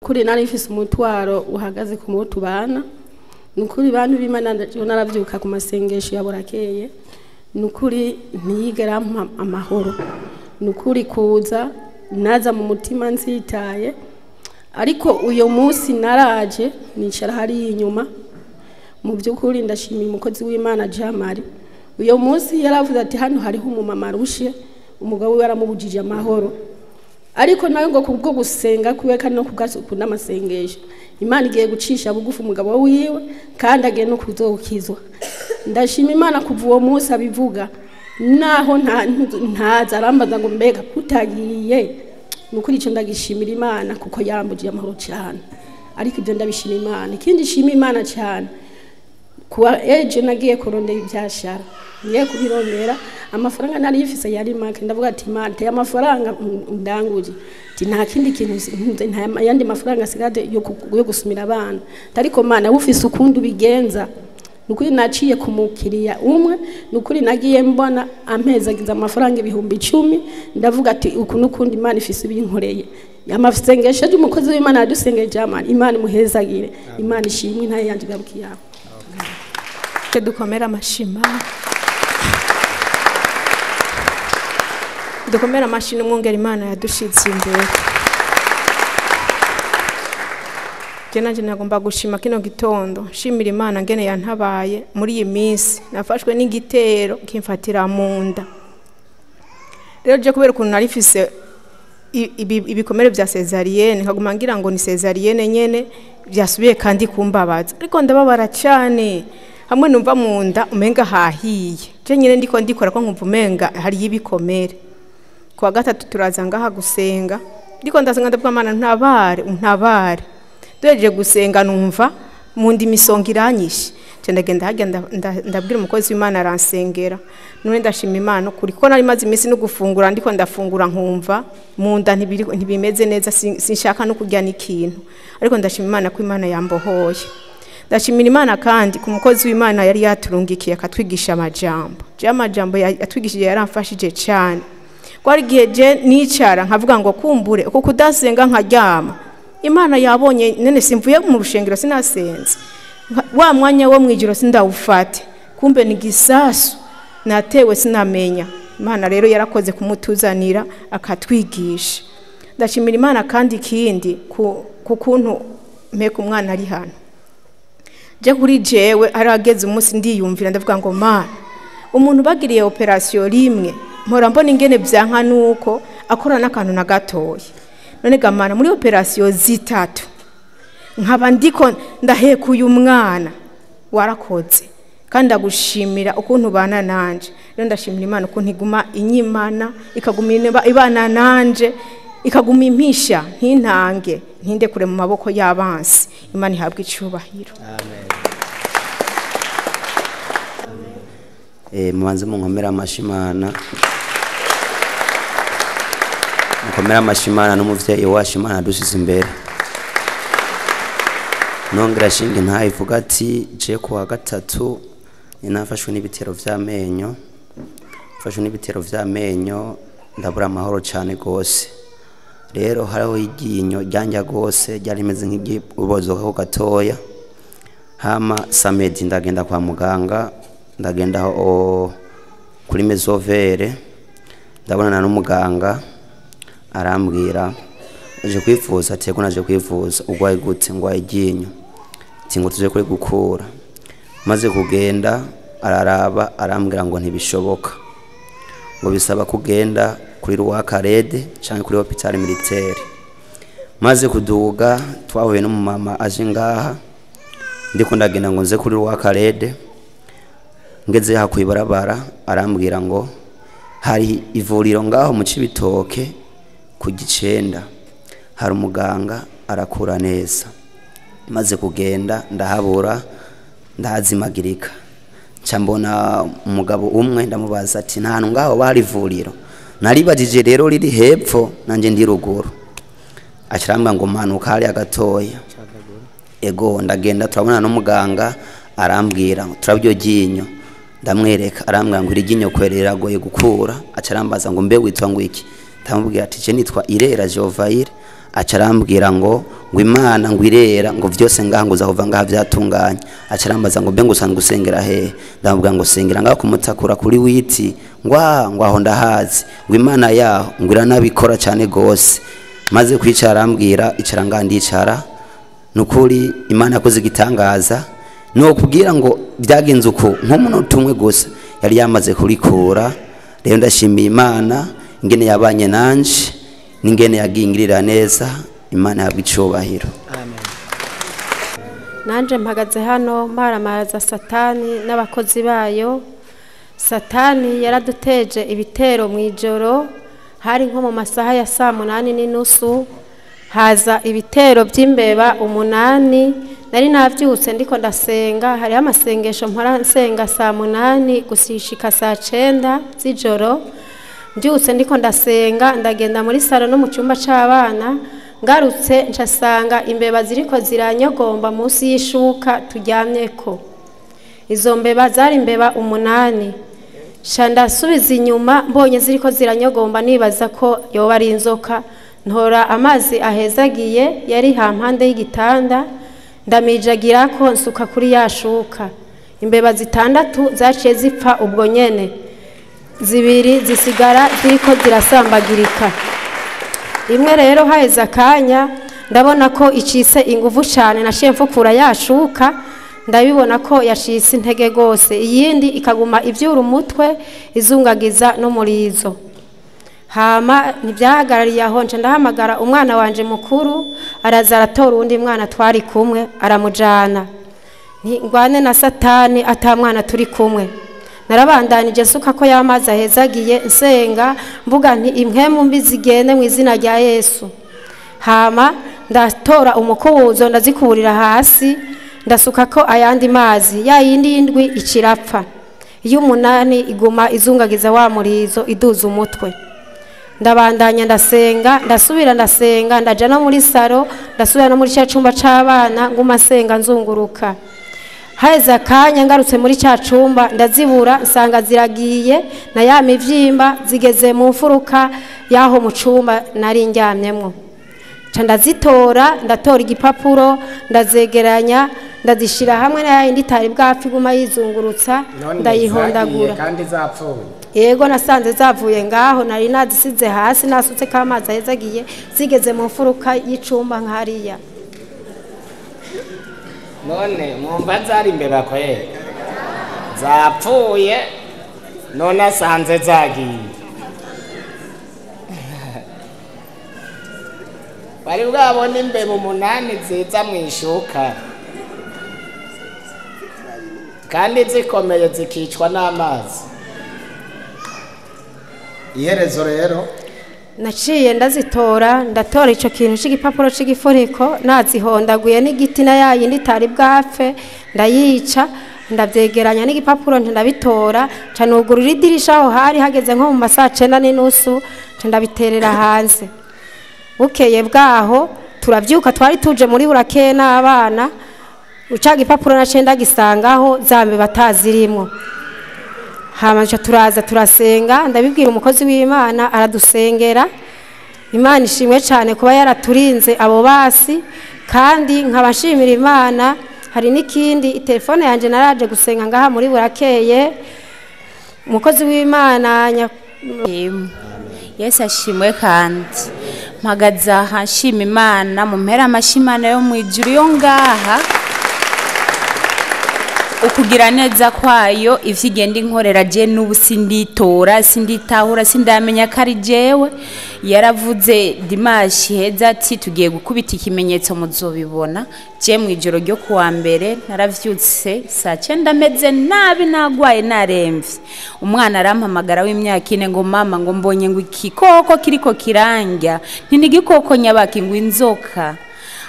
kuri nari mfise umutwaro uhagaze ku mutu bana nukuri bantu b'Imana naravyuka ku masengesho yaborakeye nukuri ntiyigera amahoro nukuri kuza naza mu mutima nzitaye ariko uyo munsi naraje nicara hari inyuma mu byukuri ndashimira umukozi w'Imana Jamari uyo munsi yaravuze ati hano hariho umumama rushe umugabo we yaramubujije amahoro ariko nawe ngo kubwo gusenga kuwe kandi no kubwasuku n'amasengesho Imana igiye gucisha bugufu umugabo wiwe kandi agiye no kuzokizwa ndashima Imana kuva uwo munsi abivuga naho ntaza arambaza ngo mbega kutagiye nukuri ico ndagishimira Imana kuko yambujije amahoro cyane ariko ibyo ndabishima Imana ikindi shima Imana cyane kuwa eje nagiye kurondera ibyashara ngiye kubirondera amafaranga nari yifise yari make ndavuga ati Imana te amafaranga ndanguje ati nta kindi kintu nta yandi mafaranga asigade yo gusumira abana ariko Mana ufise ukundi bigenza nukuri naciye kumukiriya umwe nukuri nagiye mbona ampezagiza amafaranga 10,000 ndavuga ati uku nukundi Imana ifise ibinkoreye yamasengesho y'umukozi w'Imana yadusengeje Imana imuhezagire Imana ishimwe nta yandi garukiyaho dukomera amashima dukomera amashini umwungera Imana yadushize imbere nanje nagomba gushima kino gitondo shimira Imana ngene yantabaye muri iyi minsi nafashwe n'igitero kimfatira mu nda rero je kubera ukuntu narifise ibikomere vya cesarienne nkaguma ngira ngo ni cesarienne nyene byasubiye kandi kumbabaza ariko ndababara cyane hamwe numva mu nda umenga hahiye je nyene ndiko ndikora ko nkumva umenga hari ibikomere kwa gatatu turaza ngaha gusenga ndiko ndasenga ndabwa Imana ntabare Doje gusenga numva mundi misonga iranyishe ndagenda hajya ndabwira umukozi w'Imana aransengera none ndashima Imana kuri ko nari maze iminsi no gufungura ndiko ndafungura nkumva munda ntibimeze neza sinshaka no kurya n'ikintu ariko ndashima Imana ko Imana yambohoye ndashimira Imana kandi ku mukozi w'Imana yari yaturungikiye akatwigisha amajambo yatwigishije yaramfashije cyane kwari gihe je nicara nkavuga ngo kumbure uko kudasenga nkaryama Imana yabonye nene simvuye mu rushengero sinasenze wa mwanya wo mwijiro sindawufate kumbe ni gisasu natewe sinamenya Imana rero yarakoze kumutuzanira akatwigisha ndashimira Imana kandi kindi ku kuntu mpeka umwana ari hano je kuri jewe arageze umunsi ndiyumvira ndavuga ngo Mana umuntu bagiriye operation rimwe mpora mbona ingene byanka nuko akora nakantu na gatoye none gamana muri operation zitatu nkaba ndiko ndahekuye umwana warakoze kandi agushimira ukuntu bana nanje rero ndashimira Imana ukuntu iguma inyimana ikaguma ibana nanje ikaguma impisha ntintange ntinde kure mu maboko y'abansi Imana ihabwe icubahiro amen mubanze munkomera amashimana mukomera amashimana n'umuvyeyi wacu Imana dushize imbere nongera shinge ntayivuga ati je kuwa gatatu ninafashwe n'ibitero vy'amenyo mfashwe n'ibitero vy'amenyo ndabura amahoro cyane gose rero hariho iryinyo ryanja gose ryari rimeze nk'igibozo ko gatoya hama samedi ndagenda kwa muganga ndagenda kuri mesovere ndabonana n'umuganga arambwira aje kwivuza atego naje kwivuza ugwaye gute ngwaye iryinyo tingo tuje kuri gukura maze kugenda araraba arambwira ngo ntibishoboka ngo bisaba kugenda kuri Rwakarede cyangwa kuri hospital militaire maze kuduga twahuye n'umumama aje ngaha ndiko ndagenda ngo nze kuri Rwakarede ngeze hakwibarabara arambwira ngo hari ivuriro ngaho mu Cibitoke ku Gicenda hari umuganga arakura neza maze kugenda ndahabura ndazimagirika cyambona umugabo umwe ndamubaza ati nta hantu ngaho bari ivuriro naribajije rero riri hepfo nanje ndi ruguru aciramba ngo manuka hari agatoya ego ndagenda turabona n'umuganga arambwira turabyo ginyo ndamwereka arambwira ngo iriginyo kwerera goye gukura acarambaza ngo mbe witwa ngo iki tamubwira ati je nitwa Irera Jovaire acarambwira ngo Imana ngo irera ngo vyose ngaha ngo uzahova ngaha vyatunganya. Acarambaza ngo mbe ngo usanzwe usengera hehe? Ndamubwira ngo sengera ngaha kumutakura kuri witi. Ngo aho ndahazi. Ngo Imana yaho ngo iranabikora cyane gose. Maze kwicara arambwira icara ngaha ndicara. Nukuri Imana yakoze igitangaza. No kubwira ngo byagenze uko nk'umuntu umwe gusa yari yamaze kurikura. Rero ndashimiye Imana ingene yabanye nanje n'ingene yagingirira neza. Imana yabwe icubahiro. Amen. Nanje mpagaze hano maramaza Satani n'abakozi bayo. Satani yaraduteje ibitero mu ijoro, hari nko mu masaha ya 8:30 haza ibitero by'imbeba 8. Nari navyutse ndiko ndasenga, hari amasengesho mpora nsenga 8 gusishika 9 z'ijoro. Mbyutse ndiko ndasenga, ndagenda muri salo no mu cyumba c'abana. Ngarutse ncasanga imbeba ziriko ziranyogomba munsi y'ishuka turyamyeko. Izo mbeba zari imbeba 8. Shanda subiza inyuma mbonye ziriko ziranyogomba nibaza ko yoba ari inzoka. Ntora amazi ahezagiye yari hampande y'igitanda, ndamijagira ko nsuka kuri yashuka. Imbeba 6 zaciye zipfa ubwo nyene. 2 zisigara ziriko zirasambagirika. Imwe rero haheze akanya ndabona ko icise inguvu cyane nashiye mfukura yashuka, ndabibona ko yashise intege gose. Iyindi ikaguma ivyura umutwe izungagiza no murizo. Hama nivyahagarariye aho nje ndahamagara umwana wanje mukuru, araza aratora undi mwana twari kumwe aramujana. Ngwane na Satani atamwana turi kumwe. Narabandanije suka ko yamaza hezagiye nsenga mvuga nti impwemu mbi zigende mu izina rya Yesu. Hama ndatora umukubuzo ndazikuburira hasi, ndasuka ko ayandi mazi ya yindi yindwi ikirapfa. Iyo 8 iguma izungagiza wa murizo iduza umutwe. Ndabandanya ndasenga, ndasubira ndasenga, ndaja no muri saro, ndasubira no muri cya cumba c'abana nguma senga nzunguruka. Haheze akanya ngarutse muri cya cumba ndazibura nsanga ziragiye na ya mivyimba zigeze mu mfuruka yaho mu cumba nari njyamyemwo. Ndazitora, ndatora igipapuro, ndazegeranya, ndazishira hamwe na yindi tari bwapfi guma yizungurutsa, ndayihondagura. Kandi zapfuye. Yego nasanze zavuye ngaho nari nazisize hasi nasutse kamazi ahezagiye zigeze mu mfuruka y'icumba nkariya. None mwumva zari imbeba kweli zapfuye none asanze zagiye. Bari bwabona imbeba 8 ziza mwishuka kandi zikomeye zikicwa n'amazi. Iherezo rero naciye ndatora ico kintu c'igipapuro c'igifuriko nazihondaguye n'igiti na yayindi tari bwapfe ndayica, ndavyegeranya n'igipapuro ndabitora canugurura idirisha aho hari hageze nko mu masaha 9:30 ndabiterera hanze. Bukeye bwaho turavyuka twari tuje muri burakeye n'abana, uca gipapuro naciye ndagisangaho zambe batazirimo. Hamaje turaza turasenga, ndabibwira umukozi w'Imana aradusengera. Imana ishimwe cyane kuba yaraturinze abo basi, kandi nkabashimira Imana. Hari n'ikindi telefone yanje naraje gusenga ngaha muri burakeye, umukozi w'Imana Yesu ashimwe kandi mpagaze aha nshima Imana mu mpera amashimana yo mu ijuru yo ngaha ukugira neza kwayo ivyo igenda inkorera je n'ubu sinditora sinditahura sindamenya kari jewe. Yaravuze Dimashi heza ati tugiye gukubita ikimenyetso muzobibona. Je mu ijoro ryo kuwa mbere naravyutse saa 9 meze nabi nagwaye naremvye. Umwana arampamagara w'imyaka 4 ngo mama ngo mbonye ngo ikikoko kiriko kirangya ntinigikoko nyabaki ngo inzoka.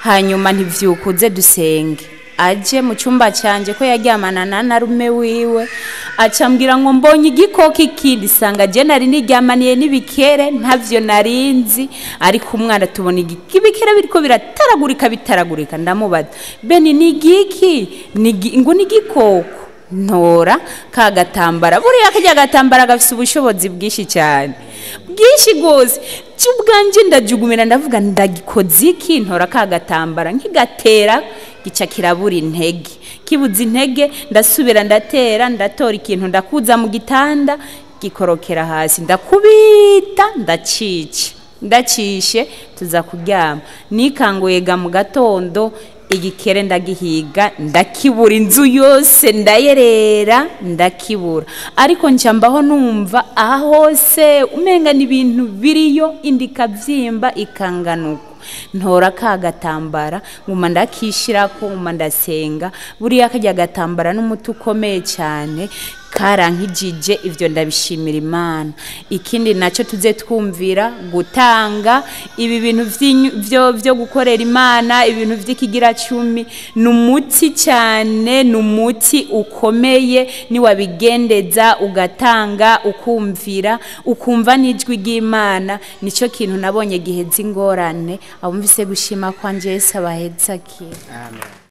Hanyuma ntivyukuze dusenge. Aje mu cyumba cyanje ko yaryamana na narume wiwe acambwira ngo mbonye igikoko ikindi sanga je nari niryamaniye nibikere ntavyo narinzi, ariko umwana tubona igikere biriko bitaragurika ndamubaza beni nigiki ngo nigikoko ntora kagatambara buriya kajya gatambara gafise ubushobozi bwishi cyane. bwinshi gose cy'ubwanje ndajugumira ndavuga ndagikoze iki ntora kagatambara nkigatera gica kirabura intege kibuze intege ndasubira ndatera ndatora ikintu ndakuza mu gitanda gikorokera hasi ndakubita ndacishe tuza kuryama nikangoyega mu gatondo igikere ndagihiga ndakibura inzu yose ndayerera ndakibura ariko ncambaho numva ahose umenga n'ibintu biriyo indika vyimba ikanganuka ntora kagatambara nguma ndakishirako nguma ndasenga buriya kajya gatambara n'umuti ukomeye cyane karankijije ivyo ndabishimira Imana ikindi naco tuze twumvira gutanga ibi bintu vyo gukorera Imana ibintu vy'ikigira 10 numuti cyane numuti ukomeye ni wabigendeza ugatanga ukumvira ukumva nijwi ry'Imana nico kintu nabonye giheze ingorane abumvise gushima kwanje Yesu abaheza ki amen.